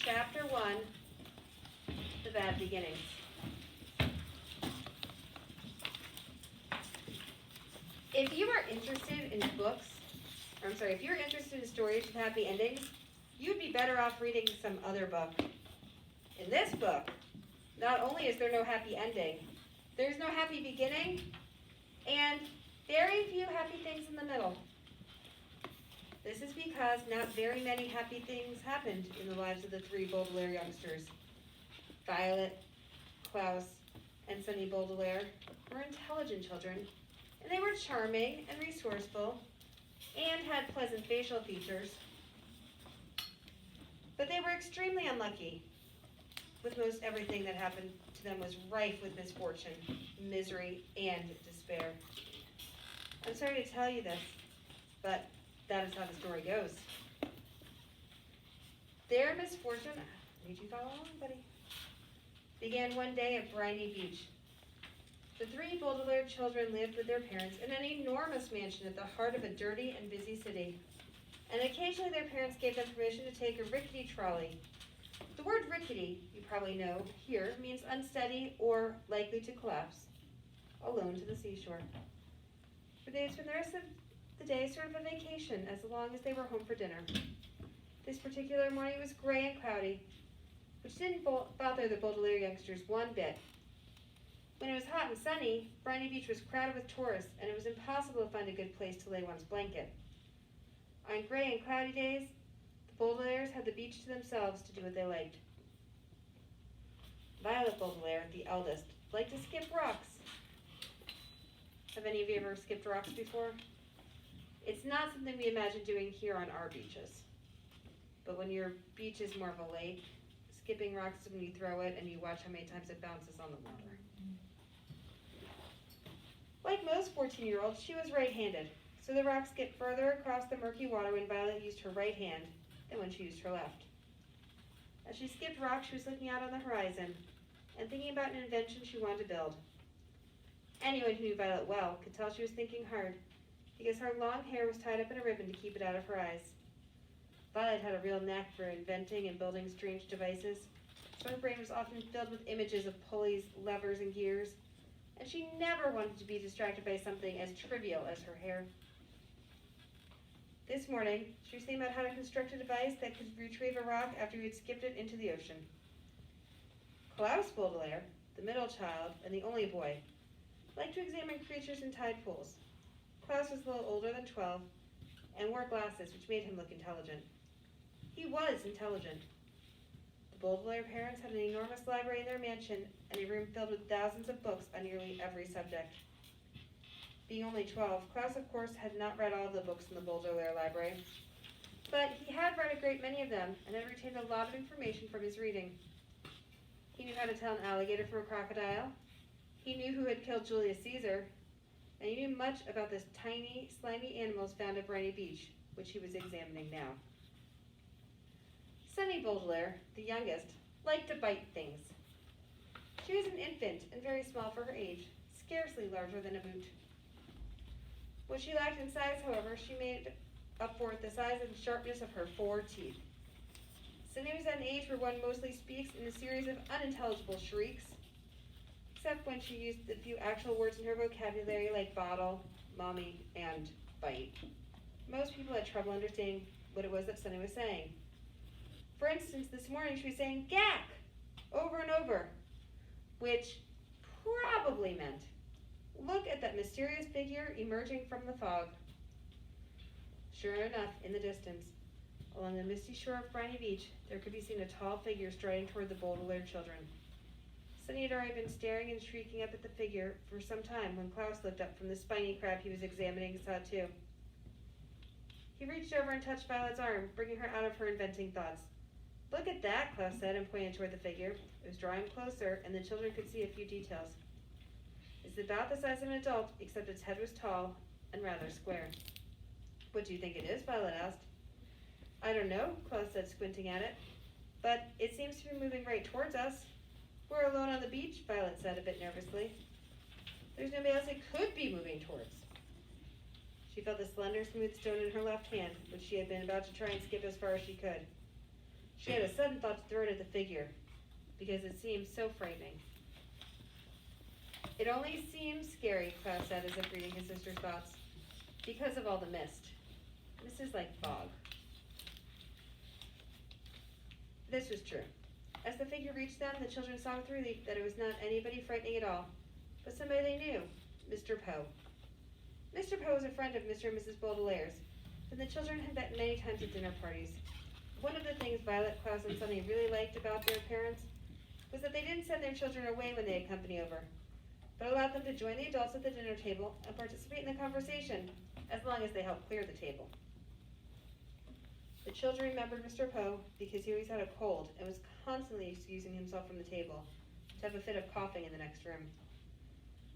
Chapter 1, The Bad Beginnings. If you are interested in books, if you're interested in stories with happy endings, you'd be better off reading some other book. In this book, not only is there no happy ending, there's no happy beginning, and very few happy things in the middle. This is because not very many happy things happened in the lives of the three Baudelaire youngsters. Violet, Klaus, and Sunny Baudelaire were intelligent children, and they were charming and resourceful, and had pleasant facial features. But they were extremely unlucky. With most everything that happened to them was rife with misfortune, misery, and despair. I'm sorry to tell you this, but that is how the story goes. Their misfortune, need you follow along, buddy, began one day at Briny Beach. The three Baudelaire children lived with their parents in an enormous mansion at the heart of a dirty and busy city. And occasionally their parents gave them permission to take a rickety trolley. The word rickety, you probably know here, means unsteady or likely to collapse, alone to the seashore. For they would spend the rest of the day sort of a vacation as long as they were home for dinner. This particular morning was gray and cloudy, which didn't bother the Baudelaire youngsters one bit. When it was hot and sunny, Briny Beach was crowded with tourists, and it was impossible to find a good place to lay one's blanket. On gray and cloudy days, the Baudelaires had the beach to themselves to do what they liked. Violet Baudelaire, the eldest, liked to skip rocks. Have any of you ever skipped rocks before? It's not something we imagine doing here on our beaches. But when your beach is more of a lake, skipping rocks is when you throw it and you watch how many times it bounces on the water. Like most 14-year-olds, she was right-handed, so the rocks skipped further across the murky water when Violet used her right hand than when she used her left. As she skipped rocks, she was looking out on the horizon and thinking about an invention she wanted to build. Anyone who knew Violet well could tell she was thinking hard, because her long hair was tied up in a ribbon to keep it out of her eyes. Violet had a real knack for inventing and building strange devices, so her brain was often filled with images of pulleys, levers, and gears, and she never wanted to be distracted by something as trivial as her hair. This morning, she was thinking about how to construct a device that could retrieve a rock after he had skipped it into the ocean. Klaus Baudelaire, the middle child and the only boy, liked to examine creatures in tide pools. Klaus was a little older than 12 and wore glasses, which made him look intelligent. He was intelligent. The Baudelaire parents had an enormous library in their mansion and a room filled with thousands of books on nearly every subject. Being only 12, Klaus, of course, had not read all the books in the Baudelaire library, but he had read a great many of them and had retained a lot of information from his reading. He knew how to tell an alligator from a crocodile, he knew who had killed Julius Caesar, and he knew much about the tiny, slimy animals found at Briny Beach, which he was examining now. Sunny Baudelaire, the youngest, liked to bite things. She was an infant and very small for her age, scarcely larger than a boot. What she lacked in size, however, she made up for with the size and sharpness of her 4 teeth. Sunny was at an age where one mostly speaks in a series of unintelligible shrieks, except when she used the few actual words in her vocabulary like bottle, mommy, and bite. Most people had trouble understanding what it was that Sunny was saying. For instance, this morning she was saying gack over and over, which probably meant, look at that mysterious figure emerging from the fog. Sure enough, in the distance, along the misty shore of Briny Beach, there could be seen a tall figure striding toward the Baudelaire children. Sunny had already been staring and shrieking up at the figure for some time when Klaus looked up from the spiny crab he was examining and saw it too. He reached over and touched Violet's arm, bringing her out of her inventing thoughts. Look at that, Klaus said, and pointed toward the figure. It was drawing closer, and the children could see a few details. It's about the size of an adult, except its head was tall and rather square. What do you think it is? Violet asked. I don't know, Klaus said, squinting at it, but it seems to be moving right towards us. We're alone on the beach, Violet said a bit nervously. There's nobody else it could be moving towards. She felt the slender, smooth stone in her left hand, which she had been about to try and skip as far as she could. She had a sudden thought to throw it at the figure, because it seemed so frightening. It only seems scary, Klaus said, as if reading his sister's thoughts, because of all the mist. Mist is like fog. This was true. As the figure reached them, the children saw with relief that it was not anybody frightening at all, but somebody they knew, Mr. Poe. Mr. Poe was a friend of Mr. and Mrs. Baudelaire's, and the children had met many times at dinner parties. One of the things Violet, Klaus, and Sunny really liked about their parents was that they didn't send their children away when they had company over, but allowed them to join the adults at the dinner table and participate in the conversation, as long as they helped clear the table. The children remembered Mr. Poe because he always had a cold and was constantly excusing himself from the table to have a fit of coughing in the next room.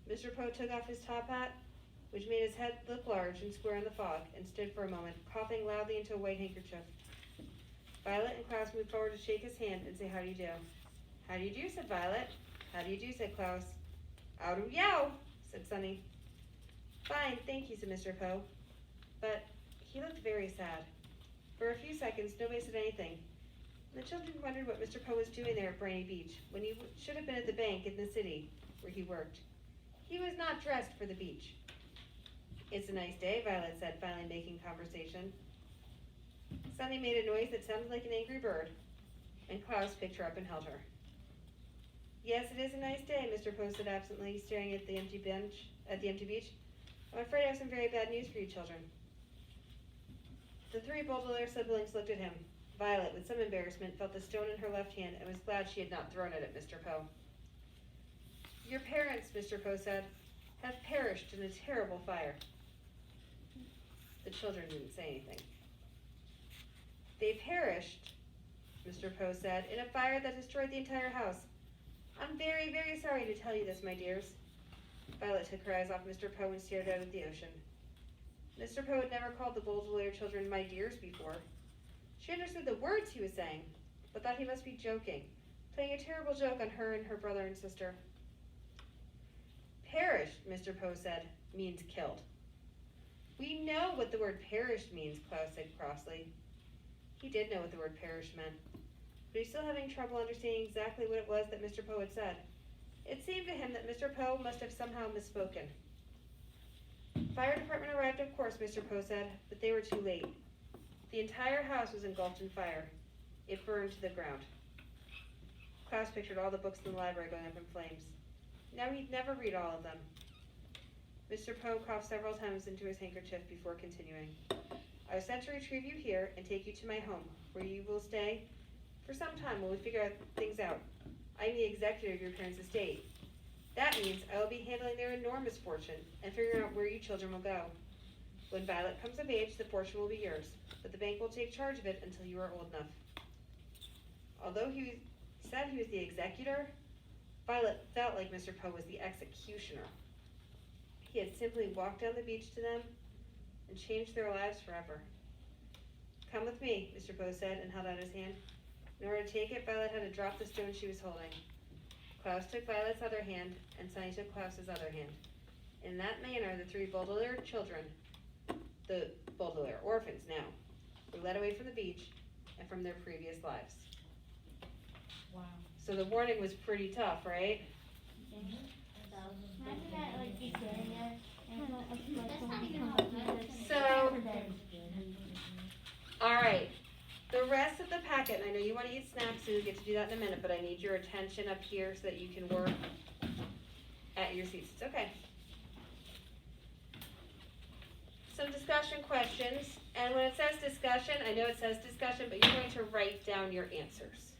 Mr. Poe took off his top hat, which made his head look large and square in the fog, and stood for a moment, coughing loudly into a white handkerchief. Violet and Klaus moved forward to shake his hand and say, "How do you do?" "How do you do?" said Violet. "How do you do?" said Klaus. "Ow do yow," said Sunny. "Fine, thank you," said Mr. Poe. But he looked very sad. For a few seconds, nobody said anything. The children wondered what Mr. Poe was doing there at Briny Beach, when he should have been at the bank in the city where he worked. He was not dressed for the beach. "It's a nice day," Violet said, finally making conversation. Sunny made a noise that sounded like an angry bird, and Klaus picked her up and held her. "Yes, it is a nice day," Mr. Poe said absently, staring at the empty beach. "I'm afraid I have some very bad news for you children." The three Baudelaire siblings looked at him. Violet, with some embarrassment, felt the stone in her left hand and was glad she had not thrown it at Mr. Poe. "Your parents," Mr. Poe said, "have perished in a terrible fire." The children didn't say anything. "They perished," Mr. Poe said, "in a fire that destroyed the entire house. I'm very, very sorry to tell you this, my dears." Violet took her eyes off Mr. Poe and stared out at the ocean. Mr. Poe had never called the Baudelaire children "my dears" before. She understood the words he was saying, but thought he must be joking, playing a terrible joke on her and her brother and sister. "Perished," Mr. Poe said, "means killed." "We know what the word perished means," Klaus said crossly. He did know what the word perished meant, but he was still having trouble understanding exactly what it was that Mr. Poe had said. It seemed to him that Mr. Poe must have somehow misspoken. "Fire department arrived, of course," Mr. Poe said, "but they were too late. The entire house was engulfed in fire. It burned to the ground." Klaus pictured all the books in the library going up in flames. Now he'd never read all of them. Mr. Poe coughed several times into his handkerchief before continuing. "I was sent to retrieve you here and take you to my home, where you will stay for some time while we figure things out. I am the executor of your parents' estate. That means I will be handling their enormous fortune and figuring out where you children will go. When Violet comes of age, the fortune will be yours, but the bank will take charge of it until you are old enough." Although he said he was the executor, Violet felt like Mr. Poe was the executioner. He had simply walked down the beach to them and changed their lives forever. "Come with me," Mr. Poe said, and held out his hand. In order to take it, Violet had to drop the stone she was holding. Klaus took Violet's other hand, and Sunny took Klaus's other hand. In that manner, the three Baudelaire children, the Baudelaire orphans now, were led away from the beach and from their previous lives. Wow. So the warning was pretty tough, right? Imagine that, like, you getting there, and That's not even how it goes. So, all right. The rest of the packet, and I know you want to eat snacks, so you'll get to do that in a minute, but I need your attention up here so that you can work at your seats. It's okay. Some discussion questions, and when it says discussion, I know it says discussion, but you're going to write down your answers.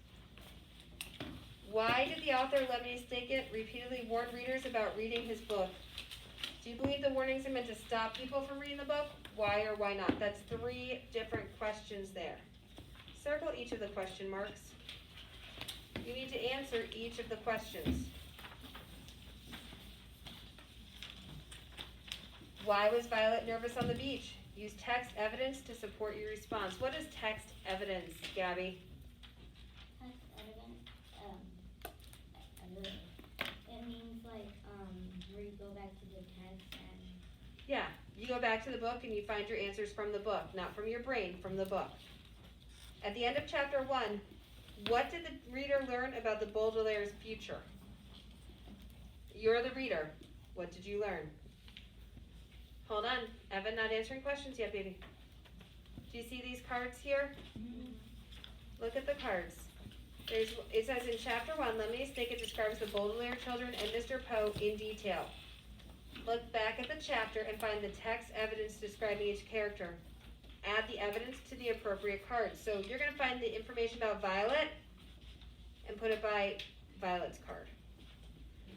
Why did the author Lemony Snicket repeatedly warn readers about reading his book? Do you believe the warnings are meant to stop people from reading the book? Why or why not? That's 3 different questions there. Circle each of the question marks. You need to answer each of the questions. Why was Violet nervous on the beach? Use text evidence to support your response. What is text evidence, Gabby? Text evidence, it means like, where you go back to the text and. Yeah, you go back to the book and you find your answers from the book, not from your brain, from the book. At the end of chapter 1, What did the reader learn about the Baudelaire's future? You're the reader. What did you learn? Hold on. Evan, not answering questions yet, baby. Do you see these cards here? Look at the cards. It says in chapter 1, Lemony Snicket describes the Baudelaire children and Mr. Poe in detail. Look back at the chapter and find the text evidence describing each character. Add the evidence to the appropriate cards. So you're going to find the information about Violet and put it by Violet's card.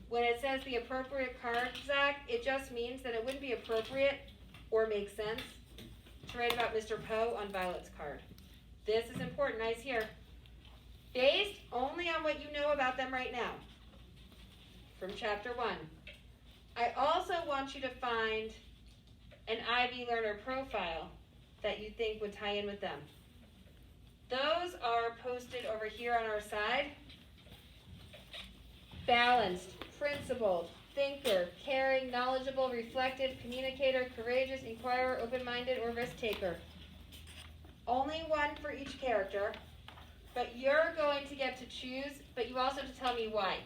When it says the appropriate card, Zach, it just means that it wouldn't be appropriate or make sense to write about Mr. Poe on Violet's card. This is important, eyes here. Based only on what you know about them right now from chapter 1. I also want you to find an IB learner profile that you think would tie in with them. Those are posted over here on our side. Balanced, principled, thinker, caring, knowledgeable, reflective, communicator, courageous, inquirer, open-minded, or risk-taker. Only one for each character, but you're going to get to choose, but you also have to tell me why.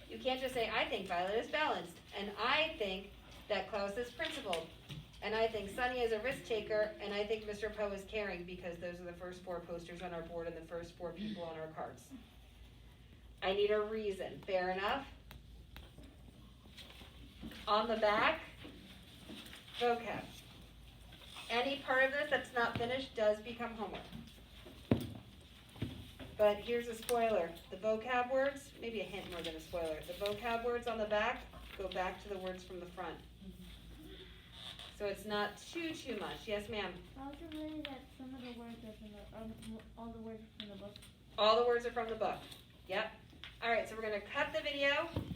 You can't just say, I think Violet is balanced, and I think that Klaus is principled, and I think Sunny is a risk-taker, and I think Mr. Poe is caring, because those are the first 4 posters on our board and the first 4 people on our cards. I need a reason. Fair enough? On the back, vocab. Any part of this that's not finished does become homework. But here's a spoiler. The vocab words, maybe a hint more than a spoiler. The vocab words on the back go back to the words from the front. So it's not too much. Yes, ma'am? How is it really that some of the words are from all the words are from the book? All the words are from the book. Yep. All right, so we're going to cut the video.